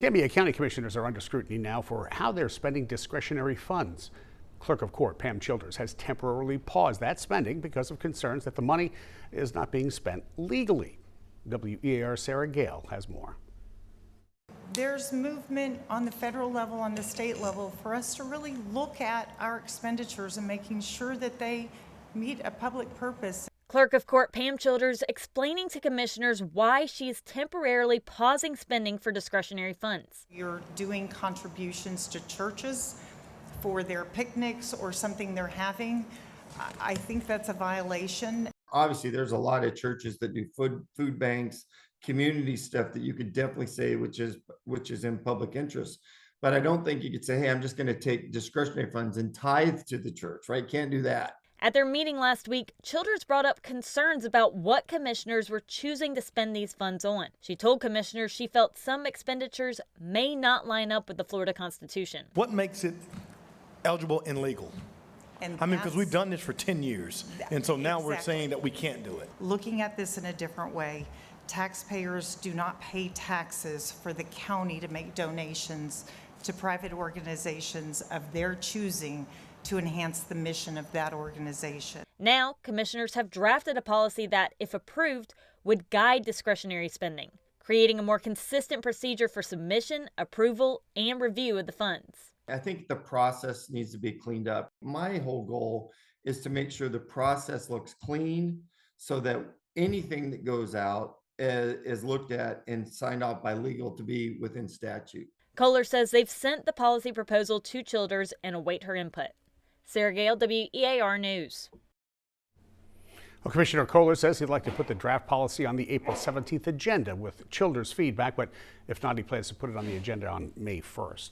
Escambia County commissioners are under scrutiny now for how they're spending discretionary funds. Clerk of Court Pam Childers has temporarily paused that spending because of concerns that the money is not being spent legally. WEAR Sarah Gale has more. There's movement on the federal level, on the state level, for us to really look at our expenditures and making sure that they meet a public purpose. Clerk of Court Pam Childers explaining to commissioners why she's temporarily pausing spending for discretionary funds. You're doing contributions to churches for their picnics or something they're having. I think that's a violation. Obviously, there's a lot of churches that do food banks, community stuff that you could definitely say which is in public interest. But I don't think you could say, hey, I'm just going to take discretionary funds and tithe to the church, right? Can't do that. At their meeting last week, Childers brought up concerns about what commissioners were choosing to spend these funds on. She told commissioners she felt some expenditures may not line up with the Florida Constitution. What makes it eligible and legal? I mean, because we've done this for 10 years, and so now we're saying that we can't do it. Looking at this in a different way, taxpayers do not pay taxes for the county to make donations to private organizations of their choosing to enhance the mission of that organization. Now, commissioners have drafted a policy that, if approved, would guide discretionary spending, creating a more consistent procedure for submission, approval, and review of the funds. I think the process needs to be cleaned up. My whole goal is to make sure the process looks clean so that anything that goes out is looked at and signed off by legal to be within statute. Kohler says they've sent the policy proposal to Childers and await her input. Sarah Gale, WEAR News. Well, Commissioner Kohler says he'd like to put the draft policy on the April 17th agenda with Childers' feedback, but if not, he plans to put it on the agenda on May 1st.